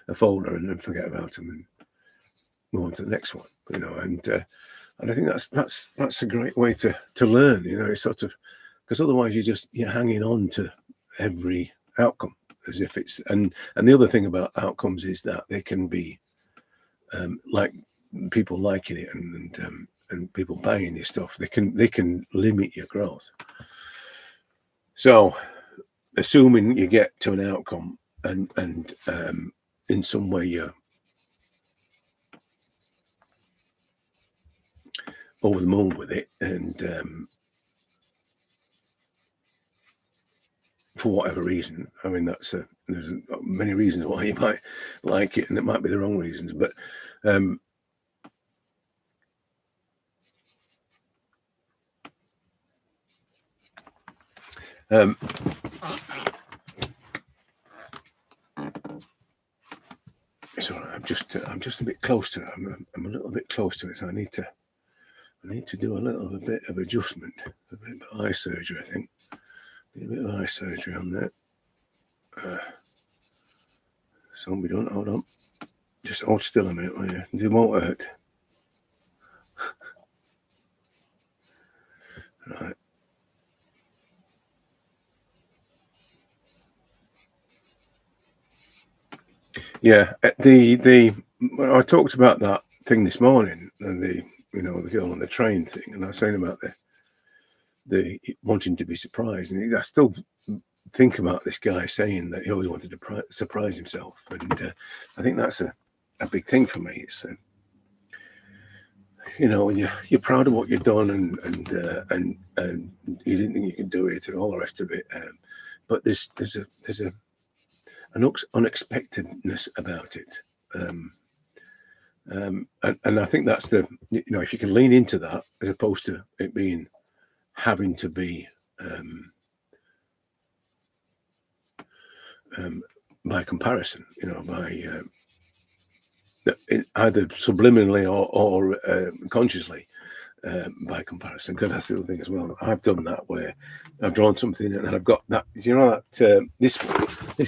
a folder and then forget about them and move on to the next one. You know, and I think that's a great way to learn. You know, it's sort of, because otherwise you're hanging on to every outcome as if it's, and the other thing about outcomes is that they can be like people liking it and people buying your stuff. They can limit your growth. So assuming you get to an outcome and in some way you're over the moon with it and for whatever reason. I mean, there's many reasons why you might like it, and it might be the wrong reasons, but it's all right. I'm just a bit close to it. I'm a little bit close to it, so I need to do a little bit of adjustment, a bit of eye surgery, I think. A bit of eye surgery on that. So we don't, hold on. Just hold still a minute, will you? It won't hurt. Right. Yeah, when I talked about that thing this morning, and the girl on the train thing, and I was saying about the wanting to be surprised, and I still think about this guy saying that he always wanted to surprise himself, and I think that's a big thing for me. It's when you're proud of what you've done, and you didn't think you could do it, and all the rest of it, but there's an unexpectedness about it, and I think that's if you can lean into that as opposed to it being having to be by comparison, by either subliminally or consciously by comparison, because that's the other thing as well. I've done that where I've drawn something and I've got that, this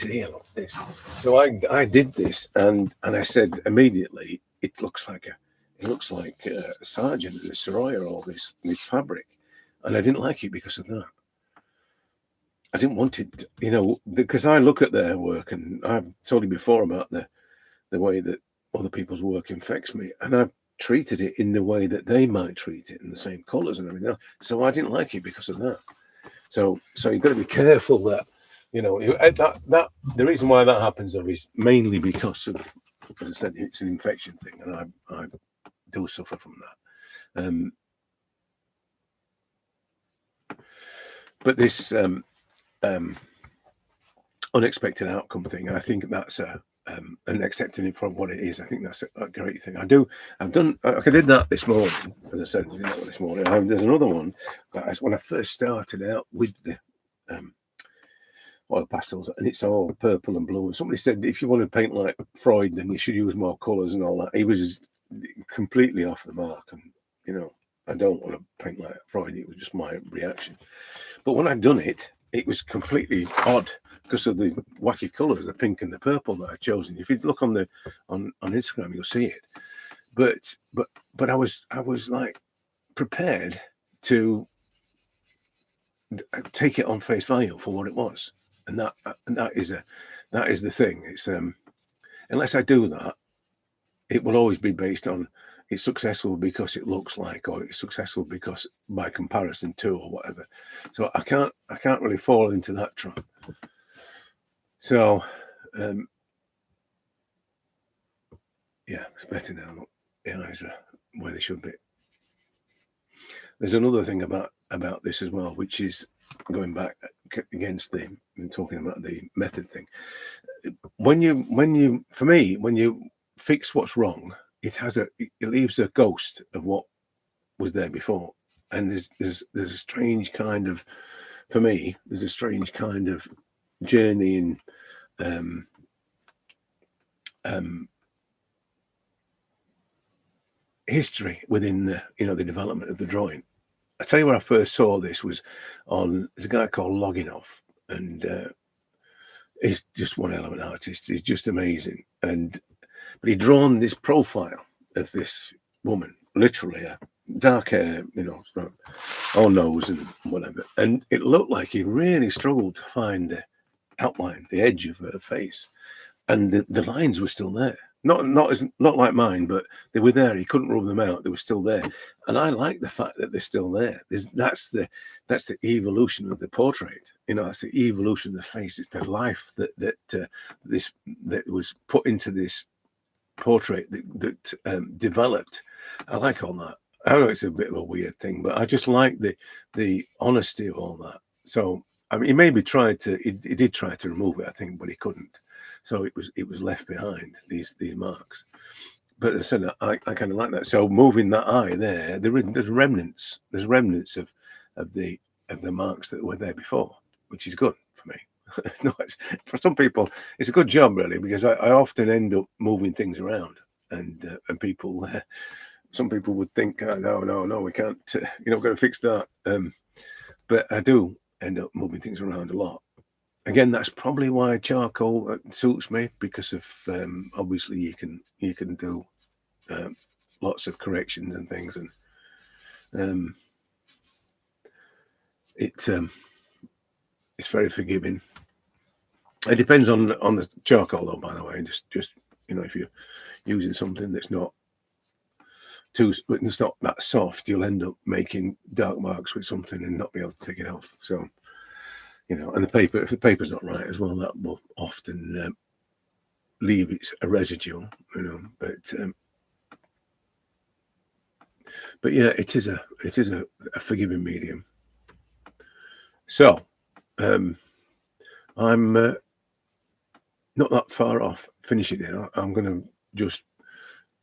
here, look, this. So I did this and I said immediately, it looks like a sergeant and a Soroya, all this fabric, and I didn't like it because of that. I didn't want it, because I look at their work, and I've told you before about the way that other people's work infects me, and I've treated it in the way that they might treat it, in the same colours and everything else. So I didn't like it because of that. So you've got to be careful that, that the reason why that happens is mainly because of, as I said, it's an infection thing, and I do suffer from that. But this unexpected outcome thing, I think that's and accepting it from what it is, I think that's a great thing. I did that this morning, as I said, I did that one this morning. There's another one, but when I first started out with the oil pastels, and it's all purple and blue. And somebody said, if you want to paint like Freud, then you should use more colours and all that. He was completely off the mark, and I don't want to paint like Freud. It was just my reaction. But when I'd done it, it was completely odd because of the wacky colours, the pink and the purple that I'd chosen. If you look on Instagram, you'll see it. But I was like prepared to take it on face value for what it was, and that is the thing. It's unless I do that, it will always be based on it's successful because it looks like, or it's successful because by comparison to, or whatever. So I can't really fall into that trap. So yeah, it's better now. Look, the eyes are where they should be. There's another thing about this as well, which is going back against talking about the method thing. When you fix what's wrong, it leaves a ghost of what was there before, and there's a strange kind of, for me, there's a strange kind of journey in history within the development of the drawing. I tell you where I first saw this was there's a guy called Loginoff, and he's just one hell of an artist. He's just amazing, but he'd drawn this profile of this woman, literally dark hair, all nose and whatever, and it looked like he really struggled to find the outline, the edge of her face, and the lines were still there. Not like mine, but they were there. He couldn't rub them out. They were still there, and I like the fact that they're still there. That's the evolution of the portrait. That's the evolution of the face. It's the life that was put into this portrait that developed. I like all that. I know it's a bit of a weird thing, but I just like the honesty of all that. So I mean, he maybe tried to. He did try to remove it, I think, but he couldn't. So it was left behind, these marks. But as I said, I kind of like that. So moving that eye there, there's remnants. There's remnants of the marks that were there before, which is good for me. For some people, it's a good job really, because I often end up moving things around, and people, some people would think, oh, no, we can't, got to fix that. But I do end up moving things around a lot. Again, that's probably why charcoal suits me, because of obviously you can do lots of corrections and things, and it's very forgiving. It depends on the charcoal, though. By the way, just if you're using something that's not it's not that soft, you'll end up making dark marks with something and not be able to take it off. So, and if the paper's not right as well, that will often leave a residue, but yeah, it is a forgiving medium. So, I'm not that far off finishing it. I'm going to just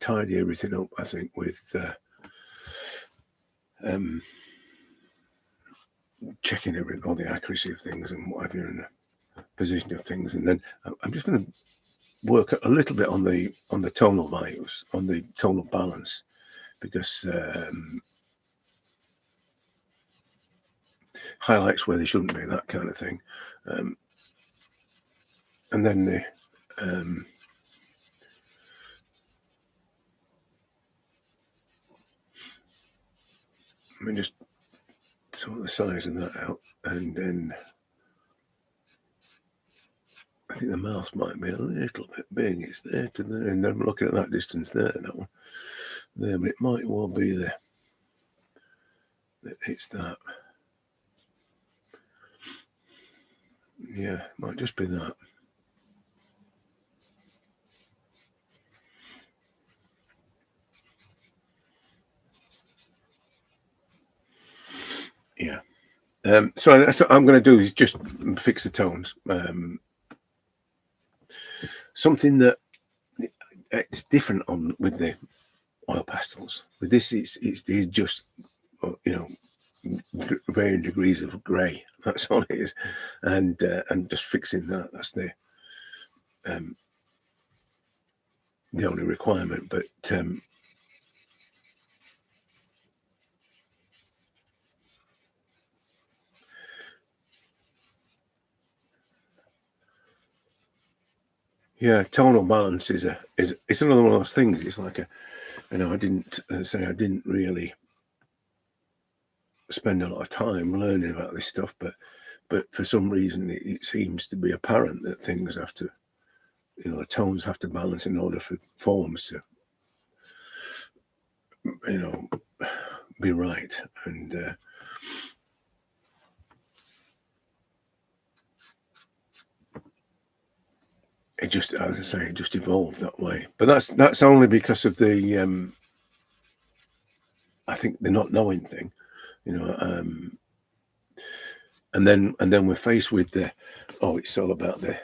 tidy everything up, I think, with checking all the accuracy of things and whatever, and the position of things, and then I'm just going to work a little bit on the tonal values, on the tonal balance, because highlights where they shouldn't be, that kind of thing, and then the let me just sort the size of that out, and then I think the mouth might be a little bit big. It's there to there, and I'm looking at that distance there, that one there, but it might well be there. It's that. Yeah, might just be that. Yeah. So that's what I'm going to do, is just fix the tones. Something that it's different with the oil pastels. With this, it's just varying degrees of grey. That's all it is, and just fixing that. That's the only requirement. But yeah, tonal balance is it's another one of those things. It's like I didn't really spend a lot of time learning about this stuff, but for some reason it seems to be apparent that things have to, the tones have to balance in order for forms to, be right, and it just, as I say, it just evolved that way. But that's only because of the I think the not knowing thing, and then we're faced with it's all about the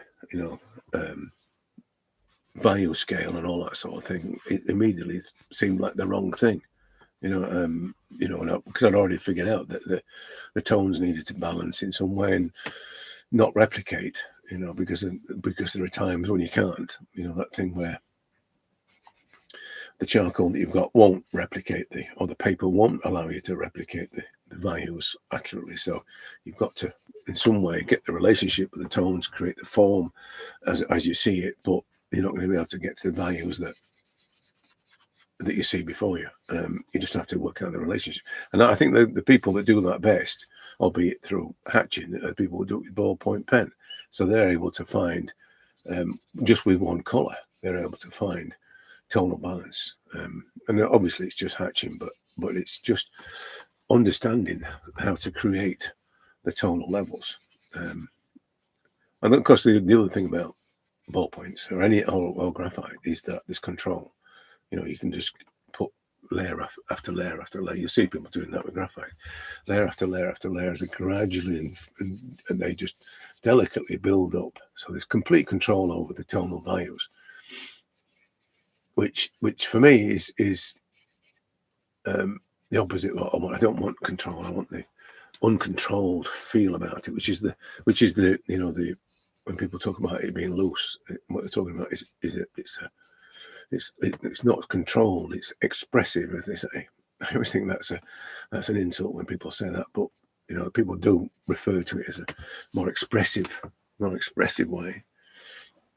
value scale and all that sort of thing. It immediately seemed like the wrong thing, because I'd already figured out that the tones needed to balance in some way and not replicate, because there are times when you can't, that thing where the charcoal that you've got won't replicate or the paper won't allow you to replicate the values accurately. So you've got to, in some way, get the relationship with the tones, create the form as you see it, but you're not going to be able to get to the values that you see before you. You just have to work out the relationship. And I think the people that do that best, albeit through hatching, are people who do it with ballpoint pen. So they're able to find, just with one colour, they're able to find tonal balance. And obviously it's just hatching, but it's just understanding how to create the tonal levels. And of course, the other thing about ballpoints or graphite is that this control. You can just put layer after layer after layer. You see people doing that with graphite, layer after layer after layer, as they gradually and they just delicately build up. So there's complete control over the tonal values, which for me is the opposite of what I want. I don't want control. I want the uncontrolled feel about it, which is the when people talk about it being loose, what they're talking about is it's not controlled, it's expressive, as they say. I always think that's an insult when people say that, but people do refer to it as a more expressive way.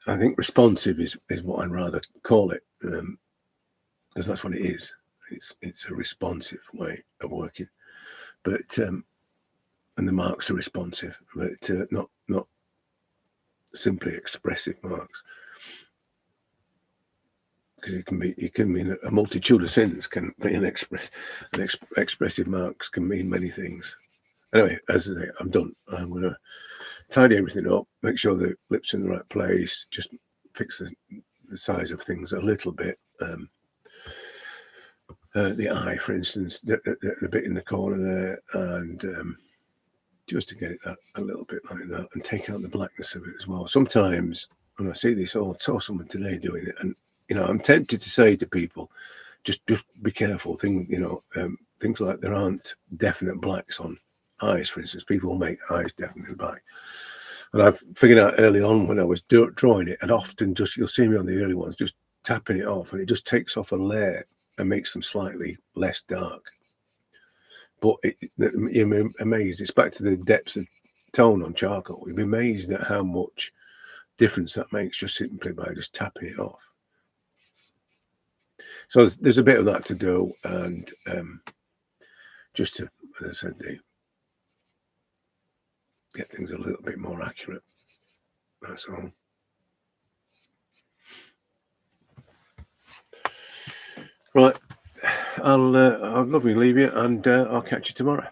I think responsive is what I'd rather call it, because that's what it is. It's a responsive way of working, but and the marks are responsive, but not simply expressive marks, because it can mean a multitude of sins. Can be expressive marks can mean many things. Anyway, as I say, I'm done. I'm going to tidy everything up, make sure the lips in the right place, just fix the size of things a little bit. The eye, for instance, the bit in the corner there, and just to get it a little bit like that, and take out the blackness of it as well. Sometimes when I see this, I saw someone today doing it, and I'm tempted to say to people, just be careful. Things like there aren't definite blacks on eyes, for instance. People make eyes definitely black, and I've figured out early on when I was drawing it, and often you'll see me on the early ones just tapping it off, and it just takes off a layer and makes them slightly less dark. But you're amazed. It's back to the depth of tone on charcoal. You'd be amazed at how much difference that makes just simply by just tapping it off. So there's a bit of that to do, and just to, as I said, get things a little bit more accurate. That's all. Right, I'll lovely leave you, and I'll catch you tomorrow.